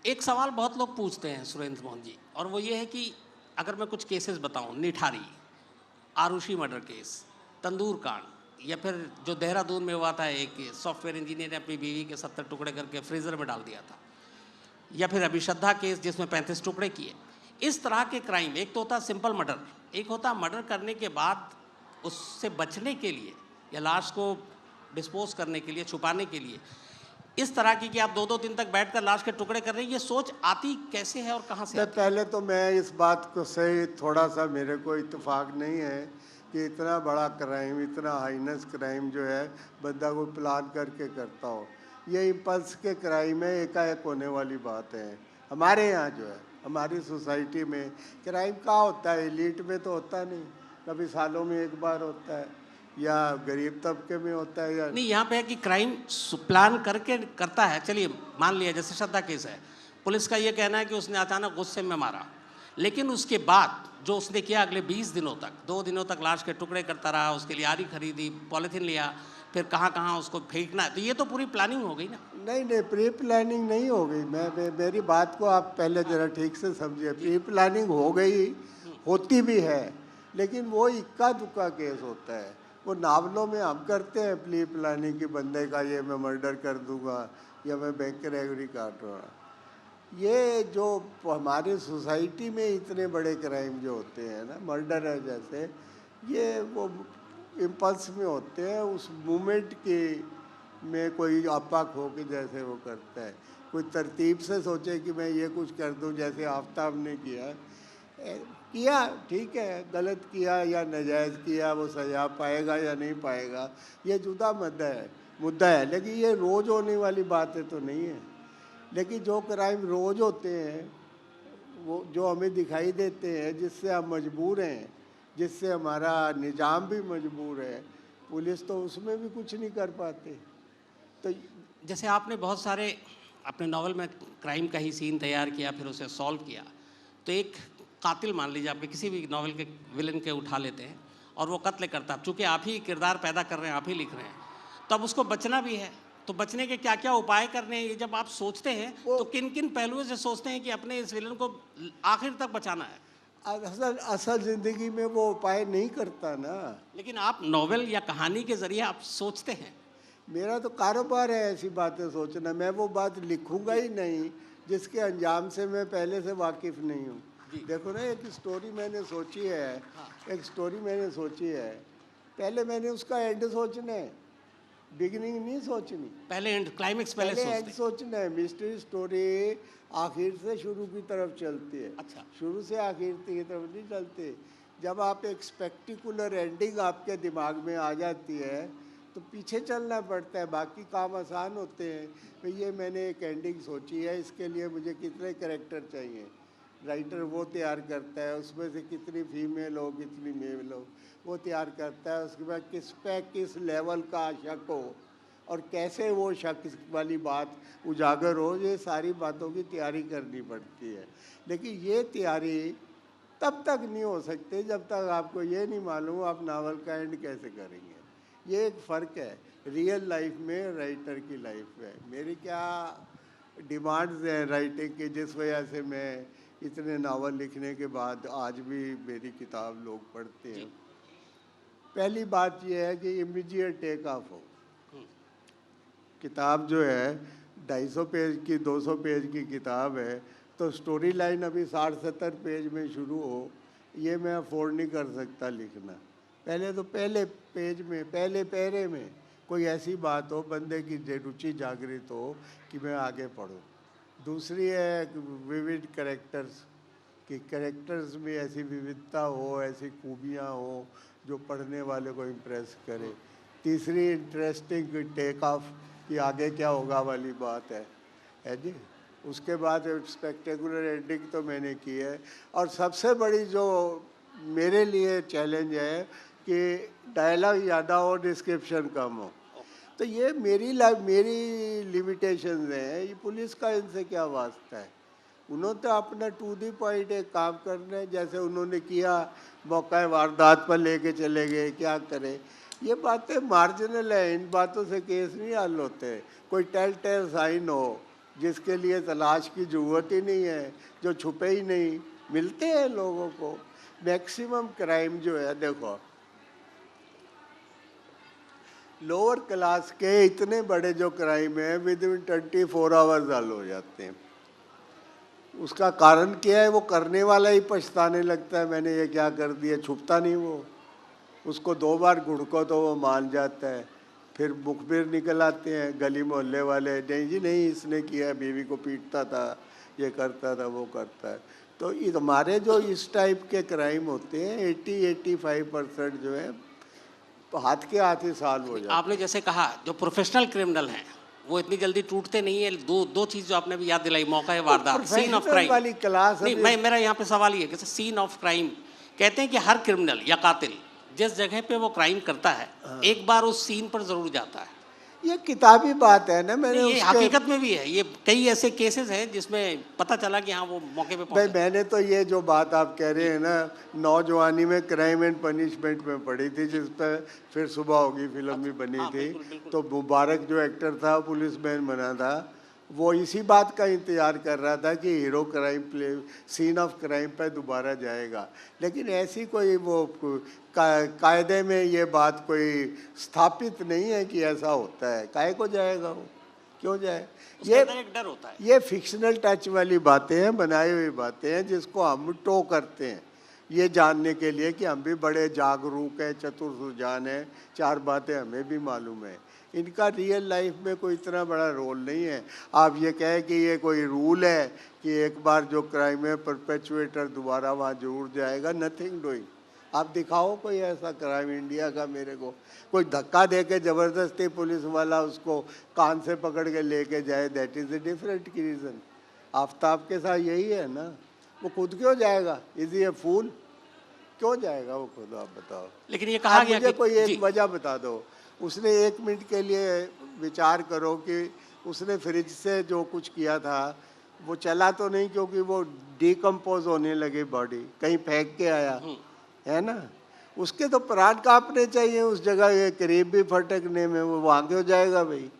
एक सवाल बहुत लोग पूछते हैं सुरेंद्र मोहन जी, और वो ये है कि अगर मैं कुछ केसेस बताऊं, निठारी, आरुषि मर्डर केस, तंदूर कांड, या फिर जो देहरादून में हुआ था, एक सॉफ्टवेयर इंजीनियर ने अपनी बीवी के 70 टुकड़े करके फ्रीजर में डाल दिया था, या फिर अभी श्रद्धा केस जिसमें 35 टुकड़े किए। इस तरह के क्राइम, एक तो होता सिंपल मर्डर, एक होता मर्डर करने के बाद उससे बचने के लिए या लाश को डिस्पोज करने के लिए, छुपाने के लिए इस तरह की कि आप 2-2 दिन तक बैठकर लाश के टुकड़े कर रहे हैं। ये सोच आती कैसे है और कहाँ से आती है? पहले तो मैं इस बात को से थोड़ा सा मेरे को इत्तेफाक नहीं है कि इतना बड़ा क्राइम, इतना हाइनेस क्राइम जो है बंदा कोई प्लान करके करता हो। ये इम्पल्स के क्राइम है, एकाएक होने वाली बात है। हमारे यहाँ जो है, हमारी सोसाइटी में क्राइम कहाँ होता है? एलीट में तो होता नहीं, कभी सालों में एक बार होता है, या गरीब तबके में होता है, या नहीं, यहाँ पे है कि क्राइम प्लान करके करता है। चलिए मान लिया जैसे श्रद्धा केस है, पुलिस का ये कहना है कि उसने अचानक गुस्से में मारा, लेकिन उसके बाद जो उसने किया, अगले 20 दिनों तक, 2 दिनों तक लाश के टुकड़े करता रहा, उसके लिए आरी खरीदी, पॉलीथीन लिया, फिर कहाँ कहाँ उसको फेंकना है, तो ये तो पूरी प्लानिंग हो गई ना। नहीं नहीं, प्री प्लानिंग नहीं हो गई। मेरी बात को आप पहले ज़रा ठीक से समझिए। प्री प्लानिंग हो गई, होती भी है, लेकिन वो इक्का दुक्का केस होता है। वो नावलों में हम करते हैं प्री प्लानिंग कि बंदे का ये मैं मर्डर कर दूंगा या मैं बैंक रेगरी काट रहा। ये जो हमारे सोसाइटी में इतने बड़े क्राइम जो होते हैं ना, मर्डर है जैसे, ये वो इम्पल्स में होते हैं, उस मोमेंट की में कोई आपाक हो के जैसे वो करता है। कोई तरतीब से सोचे कि मैं ये कुछ कर दूं, जैसे आफ्ताब ने किया। किया ठीक है, गलत किया या नाजायज़ किया, वो सजा पाएगा या नहीं पाएगा ये जुदा मुद्दा है, लेकिन ये रोज़ होने वाली बातें तो नहीं है। लेकिन जो क्राइम रोज़ होते हैं, वो जो हमें दिखाई देते हैं, जिससे हम मजबूर हैं, जिससे हमारा निज़ाम भी मजबूर है, पुलिस तो उसमें भी कुछ नहीं कर पाते। तो जैसे आपने बहुत सारे अपने नॉवल में क्राइम का ही सीन तैयार किया, फिर उसे सॉल्व किया, तो एक कातिल मान लीजिए आपके किसी भी नॉवल के विलन के उठा लेते हैं और वो कत्ल करता, चूँकि आप ही किरदार पैदा कर रहे हैं, आप ही लिख रहे हैं, तो अब उसको बचना भी है, तो बचने के क्या क्या उपाय करने हैं, ये जब आप सोचते हैं तो किन किन पहलुओं से सोचते हैं कि अपने इस विलन को आखिर तक बचाना है? असल ज़िंदगी में वो उपाय नहीं करता ना। लेकिन आप नॉवेल या कहानी के जरिए आप सोचते हैं। मेरा तो कारोबार है ऐसी बातें सोचना। मैं वो बात लिखूंगा ही नहीं जिसके अंजाम से मैं पहले से वाकिफ़ नहीं हूँ। देखो ना, एक स्टोरी मैंने सोची है, एक स्टोरी मैंने सोची है, पहले मैंने उसका एंड सोचना है, बिगिनिंग नहीं सोचनी। पहले एंड, क्लाइमेक्स पहले एंड सोचना है। मिस्ट्री स्टोरी आखिर से शुरू की तरफ चलती है। अच्छा, शुरू से आखिर की तरफ नहीं चलती। जब आप एक स्पेक्टिकुलर एंडिंग आपके दिमाग में आ जाती है तो पीछे चलना पड़ता है, बाकी काम आसान होते हैं। तो ये मैंने एक एंडिंग सोची है, इसके लिए मुझे कितने कैरेक्टर चाहिए, राइटर वो तैयार करता है, उसमें से कितनी फीमेल हो कितनी मेल हो वो तैयार करता है। उसके बाद किस पे किस लेवल का शक हो और कैसे वो शक वाली बात उजागर हो, ये सारी बातों की तैयारी करनी पड़ती है। लेकिन ये तैयारी तब तक नहीं हो सकती जब तक आपको ये नहीं मालूम आप नावल का एंड कैसे करेंगे। ये एक फ़र्क है रियल लाइफ में, राइटर की लाइफ में। मेरी क्या डिमांड्स हैं राइटिंग की, जिस वजह से मैं इतने नावल लिखने के बाद आज भी मेरी किताब लोग पढ़ते हैं। पहली बात यह है कि इमीडिएट टेक ऑफ हो। किताब जो है 250 पेज की, 200 पेज की किताब है, तो स्टोरी लाइन अभी 60-70 पेज में शुरू हो, ये मैं अफोर्ड नहीं कर सकता लिखना। पहले तो पहले पेज में, पहले पैरे में कोई ऐसी बात हो, बंदे की रुचि जागृत हो कि मैं आगे पढूं। दूसरी है विविड कैरेक्टर्स, कि कैरेक्टर्स में ऐसी विविधता हो, ऐसी खूबियाँ हो जो पढ़ने वाले को इम्प्रेस करे। तीसरी इंटरेस्टिंग टेक ऑफ कि आगे क्या होगा वाली बात है जी। उसके बाद स्पेक्टेकुलर एंडिंग तो मैंने की है। और सबसे बड़ी जो मेरे लिए चैलेंज है कि डायलॉग ज़्यादा हो, डिस्क्रिप्शन कम हो। तो ये मेरी लिमिटेशंस हैं। ये पुलिस का इनसे क्या वास्ता है? उन्होंने तो अपना टू दी पॉइंट एक काम करना है, जैसे उन्होंने किया, मौका वारदात पर लेके चले गए, क्या करें। ये बातें मार्जिनल है, इन बातों से केस नहीं हल होते। कोई टेल साइन हो जिसके लिए तलाश की ज़रूरत ही नहीं है, जो छुपे ही नहीं, मिलते हैं लोगों को। मैक्सिमम क्राइम जो है, देखो लोअर क्लास के इतने बड़े जो क्राइम है विद इन 24 आवर्स हल हो जाते हैं। उसका कारण क्या है? वो करने वाला ही पछताने लगता है, मैंने ये क्या कर दिया, छुपता नहीं वो। उसको 2 बार घुड़को तो वो मान जाता है। फिर मुखबिर निकल आते हैं गली मोहल्ले वाले, नहीं जी नहीं इसने किया, बीवी को पीटता था, ये करता था, वो करता है। तो हमारे जो इस टाइप के क्राइम होते हैं 80-85% जो है हाथ के हाथ ही सॉल्व हो जाते हैं। आपने जैसे कहा जो प्रोफेशनल क्रिमिनल हैं वो इतनी जल्दी टूटते नहीं है। दो चीज जो आपने भी याद दिलाई, मौका है वारदात, सीन ऑफ प्रोफेशनल क्राइम वाली क्लास नहीं, अभी मेरा यहाँ पे सवाल ये है कि सीन ऑफ क्राइम कहते हैं कि हर क्रिमिनल या कातिल जिस जगह पे वो क्राइम करता है एक बार उस सीन पर जरूर जाता है। ये किताबी बात है ना, मैंने नहीं, ये उसके हकीकत में भी है। ये कई ऐसे केसेस हैं जिसमें पता चला कि हाँ वो मौके पे भाई पहुंचे। मैंने तो ये जो बात आप कह रहे हैं ना, नौजवानी में क्राइम एंड पनिशमेंट में पढ़ी थी, जिस पर फिर सुबह होगी फिल्म भी बनी हाँ, थी। बिल्कुल, बिल्कुल। तो मुबारक जो एक्टर था पुलिसमैन बना था, वो इसी बात का इंतजार कर रहा था कि hero crime play scene of crime पे दोबारा जाएगा। लेकिन ऐसी कोई वो कायदे में ये बात कोई स्थापित नहीं है कि ऐसा होता है। काहे को जाएगा वो, क्यों जाए? उसके अंदर एक डर होता है। ये फिक्शनल टच वाली बातें हैं, बनाई हुई बातें हैं, जिसको हम टो करते हैं ये जानने के लिए कि हम भी बड़े जागरूक हैं, चतुर सुजान हैं, 4 बातें हमें भी मालूम है। इनका रियल लाइफ में कोई इतना बड़ा रोल नहीं है। आप ये कहें कि ये कोई रूल है कि एक बार जो क्राइम है परपेचुएटर दोबारा वहाँ जरूर जाएगा, नथिंग डूइंग। आप दिखाओ कोई ऐसा क्राइम इंडिया का मेरे को, कोई धक्का दे के ज़बरदस्ती पुलिस वाला उसको कान से पकड़ के लेके जाए, that is a different reason. Aftab के साथ यही है ना, वो खुद क्यों जाएगा? इज ही ए फूल? क्यों जाएगा वो खुद, आप बताओ। लेकिन ये कहा आप गया मुझे कि कोई जी, एक वजह बता दो। उसने 1 मिनट के लिए विचार करो कि उसने फ्रिज से जो कुछ किया था वो चला तो नहीं, क्योंकि वो डिकम्पोज होने लगी बॉडी, कहीं फेंक के आया है ना। उसके तो प्राण कांपने चाहिए उस जगह, ये करीब भी फटकने में, वो वहाँ क्यों जाएगा भाई?